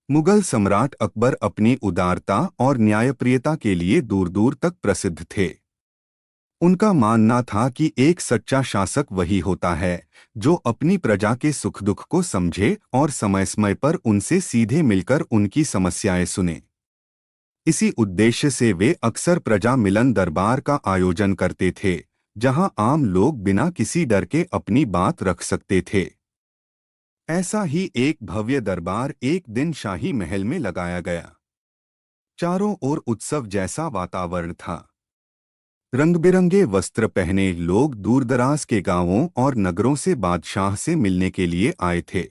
मुगल सम्राट अकबर अपनी उदारता और न्यायप्रियता के लिए दूर दूर तक प्रसिद्ध थे। उनका मानना था कि एक सच्चा शासक वही होता है जो अपनी प्रजा के सुख दुख को समझे और समय समय पर उनसे सीधे मिलकर उनकी समस्याएं सुने। इसी उद्देश्य से वे अक्सर प्रजा मिलन दरबार का आयोजन करते थे, जहां आम लोग बिना किसी डर के अपनी बात रख सकते थे। ऐसा ही एक भव्य दरबार एक दिन शाही महल में लगाया गया। चारों ओर उत्सव जैसा वातावरण था। रंग बिरंगे वस्त्र पहने लोग दूरदराज के गांवों और नगरों से बादशाह से मिलने के लिए आए थे।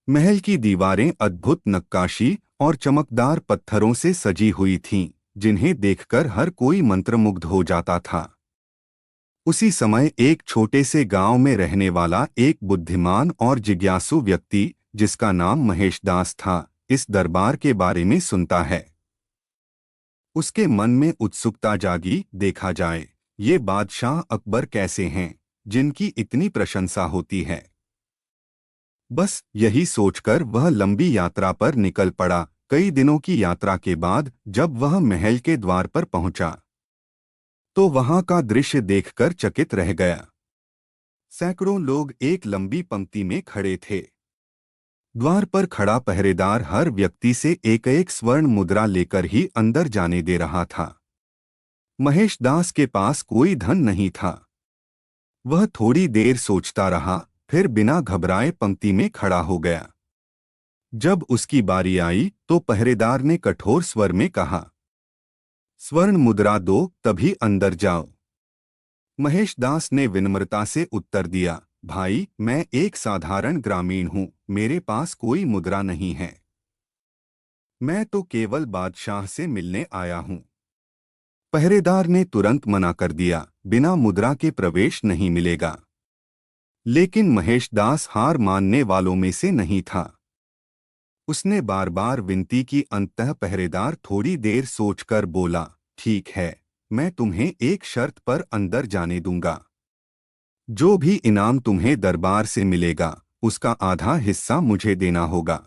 महल की दीवारें अद्भुत नक्काशी और चमकदार पत्थरों से सजी हुई थीं, जिन्हें देखकर हर कोई मंत्रमुग्ध हो जाता था। उसी समय एक छोटे से गांव में रहने वाला एक बुद्धिमान और जिज्ञासु व्यक्ति, जिसका नाम महेश दास था, इस दरबार के बारे में सुनता है। उसके मन में उत्सुकता जागी, देखा जाए ये बादशाह अकबर कैसे हैं जिनकी इतनी प्रशंसा होती है। बस यही सोचकर वह लंबी यात्रा पर निकल पड़ा। कई दिनों की यात्रा के बाद जब वह महल के द्वार पर पहुंचा तो वहां का दृश्य देखकर चकित रह गया। सैकड़ों लोग एक लंबी पंक्ति में खड़े थे। द्वार पर खड़ा पहरेदार हर व्यक्ति से एक एक स्वर्ण मुद्रा लेकर ही अंदर जाने दे रहा था। महेश दास के पास कोई धन नहीं था। वह थोड़ी देर सोचता रहा, फिर बिना घबराए पंक्ति में खड़ा हो गया। जब उसकी बारी आई तो पहरेदार ने कठोर स्वर में कहा, स्वर्ण मुद्रा दो तभी अंदर जाओ। महेश दास ने विनम्रता से उत्तर दिया, भाई मैं एक साधारण ग्रामीण हूं, मेरे पास कोई मुद्रा नहीं है। मैं तो केवल बादशाह से मिलने आया हूं। पहरेदार ने तुरंत मना कर दिया, बिना मुद्रा के प्रवेश नहीं मिलेगा। लेकिन महेश दास हार मानने वालों में से नहीं था। उसने बार बार विनती की। अंततः पहरेदार थोड़ी देर सोचकर बोला, ठीक है, मैं तुम्हें एक शर्त पर अंदर जाने दूंगा। जो भी इनाम तुम्हें दरबार से मिलेगा उसका आधा हिस्सा मुझे देना होगा।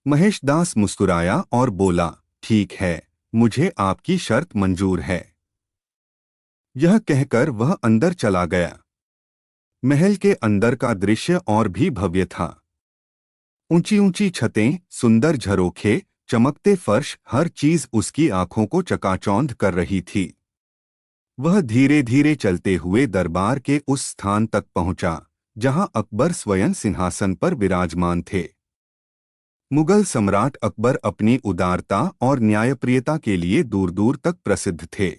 महेश दास मुस्कुराया और बोला, ठीक है, मुझे आपकी शर्त मंजूर है। यह कहकर वह अंदर चला गया। महल के अंदर का दृश्य और भी भव्य था। ऊंची ऊंची छतें, सुंदर झरोखे, चमकते फर्श, हर चीज उसकी आंखों को चकाचौंध कर रही थी। वह धीरे धीरे चलते हुए दरबार के उस स्थान तक पहुंचा जहां अकबर स्वयं सिंहासन पर विराजमान थे। मुगल सम्राट अकबर अपनी उदारता और न्यायप्रियता के लिए दूर दूर तक प्रसिद्ध थे।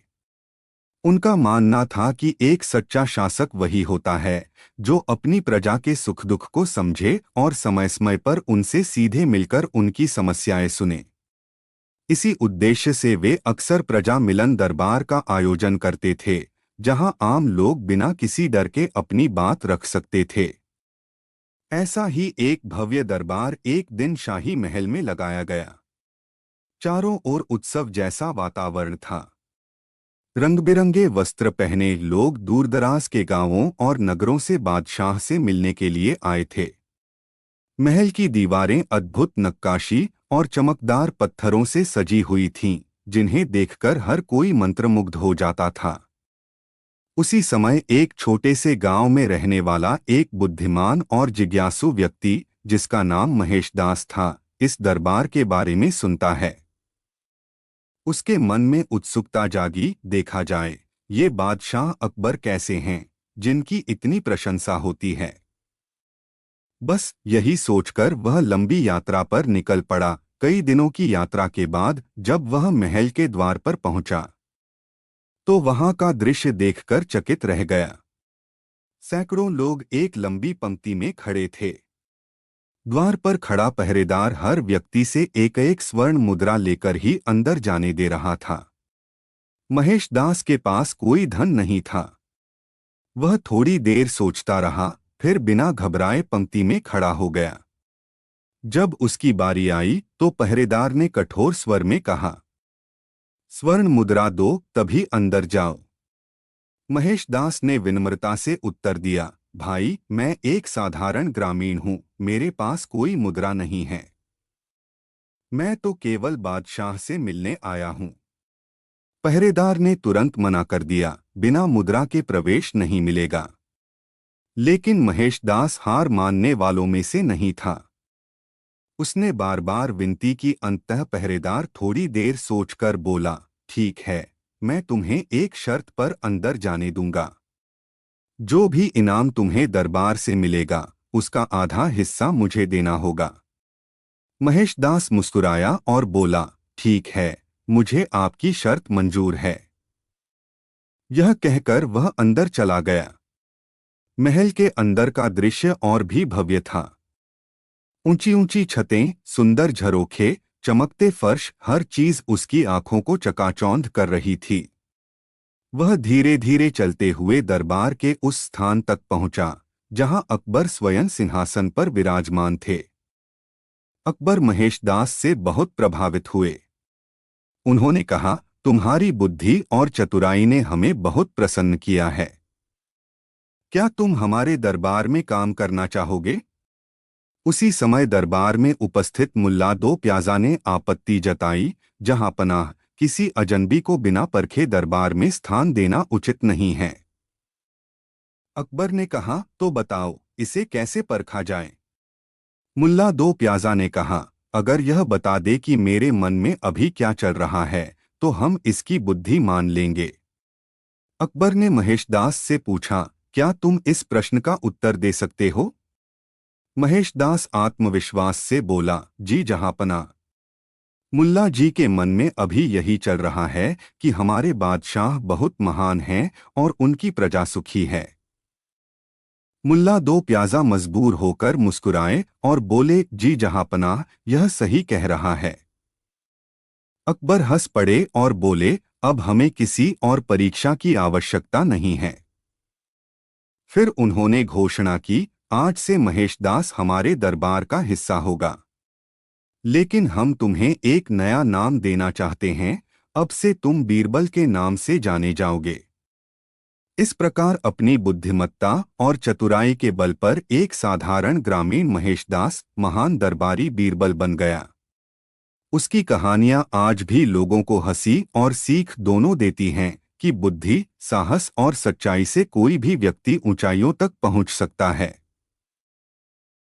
उनका मानना था कि एक सच्चा शासक वही होता है जो अपनी प्रजा के सुख दुख को समझे और समय समय पर उनसे सीधे मिलकर उनकी समस्याएं सुने। इसी उद्देश्य से वे अक्सर प्रजा मिलन दरबार का आयोजन करते थे, जहां आम लोग बिना किसी डर के अपनी बात रख सकते थे। ऐसा ही एक भव्य दरबार एक दिन शाही महल में लगाया गया। चारों ओर उत्सव जैसा वातावरण था। रंग बिरंगे वस्त्र पहने लोग दूरदराज के गांवों और नगरों से बादशाह से मिलने के लिए आए थे। महल की दीवारें अद्भुत नक्काशी और चमकदार पत्थरों से सजी हुई थीं, जिन्हें देखकर हर कोई मंत्रमुग्ध हो जाता था। उसी समय एक छोटे से गांव में रहने वाला एक बुद्धिमान और जिज्ञासु व्यक्ति, जिसका नाम महेश दास था, इस दरबार के बारे में सुनता है। उसके मन में उत्सुकता जागी, देखा जाए ये बादशाह अकबर कैसे हैं जिनकी इतनी प्रशंसा होती है। बस यही सोचकर वह लंबी यात्रा पर निकल पड़ा। कई दिनों की यात्रा के बाद जब वह महल के द्वार पर पहुंचा तो वहां का दृश्य देखकर चकित रह गया। सैकड़ों लोग एक लंबी पंक्ति में खड़े थे। द्वार पर खड़ा पहरेदार हर व्यक्ति से एक एक स्वर्ण मुद्रा लेकर ही अंदर जाने दे रहा था। महेश दास के पास कोई धन नहीं था। वह थोड़ी देर सोचता रहा, फिर बिना घबराए पंक्ति में खड़ा हो गया। जब उसकी बारी आई तो पहरेदार ने कठोर स्वर में कहा, स्वर्ण मुद्रा दो तभी अंदर जाओ। महेश दास ने विनम्रता से उत्तर दिया, भाई मैं एक साधारण ग्रामीण हूं, मेरे पास कोई मुद्रा नहीं है। मैं तो केवल बादशाह से मिलने आया हूँ। पहरेदार ने तुरंत मना कर दिया, बिना मुद्रा के प्रवेश नहीं मिलेगा। लेकिन महेशदास हार मानने वालों में से नहीं था। उसने बार बार विनती की। अंततः पहरेदार थोड़ी देर सोचकर बोला, ठीक है, मैं तुम्हें एक शर्त पर अंदर जाने दूंगा। जो भी इनाम तुम्हें दरबार से मिलेगा, उसका आधा हिस्सा मुझे देना होगा। महेशदास मुस्कुराया और बोला, ठीक है, मुझे आपकी शर्त मंजूर है। यह कहकर वह अंदर चला गया। महल के अंदर का दृश्य और भी भव्य था। ऊंची ऊंची छतें, सुंदर झरोखे, चमकते फर्श, हर चीज उसकी आंखों को चकाचौंध कर रही थी। वह धीरे धीरे चलते हुए दरबार के उस स्थान तक पहुंचा जहां अकबर स्वयं सिंहासन पर विराजमान थे। अकबर महेशदास से बहुत प्रभावित हुए। उन्होंने कहा, तुम्हारी बुद्धि और चतुराई ने हमें बहुत प्रसन्न किया है। क्या तुम हमारे दरबार में काम करना चाहोगे? उसी समय दरबार में उपस्थित मुल्ला दो प्याजा ने आपत्ति जताई, जहां पनाह, किसी अजनबी को बिना परखे दरबार में स्थान देना उचित नहीं है। अकबर ने कहा, तो बताओ, इसे कैसे परखा जाए? मुल्ला दो प्याजा ने कहा, अगर यह बता दे कि मेरे मन में अभी क्या चल रहा है, तो हम इसकी बुद्धि मान लेंगे। अकबर ने महेशदास से पूछा, क्या तुम इस प्रश्न का उत्तर दे सकते हो? महेशदास आत्मविश्वास से बोला, जी जहांपना। मुल्ला जी के मन में अभी यही चल रहा है कि हमारे बादशाह बहुत महान हैं और उनकी प्रजा सुखी है। मुल्ला दो प्याजा मजबूर होकर मुस्कुराए और बोले, जी जहांपनाह, यह सही कह रहा है। अकबर हंस पड़े और बोले, अब हमें किसी और परीक्षा की आवश्यकता नहीं है। फिर उन्होंने घोषणा की, आज से महेशदास हमारे दरबार का हिस्सा होगा। लेकिन हम तुम्हें एक नया नाम देना चाहते हैं, अब से तुम बीरबल के नाम से जाने जाओगे। इस प्रकार अपनी बुद्धिमत्ता और चतुराई के बल पर एक साधारण ग्रामीण महेशदास महान दरबारी बीरबल बन गया। उसकी कहानियां आज भी लोगों को हंसी और सीख दोनों देती हैं कि बुद्धि, साहस और सच्चाई से कोई भी व्यक्ति ऊंचाइयों तक पहुंच सकता है।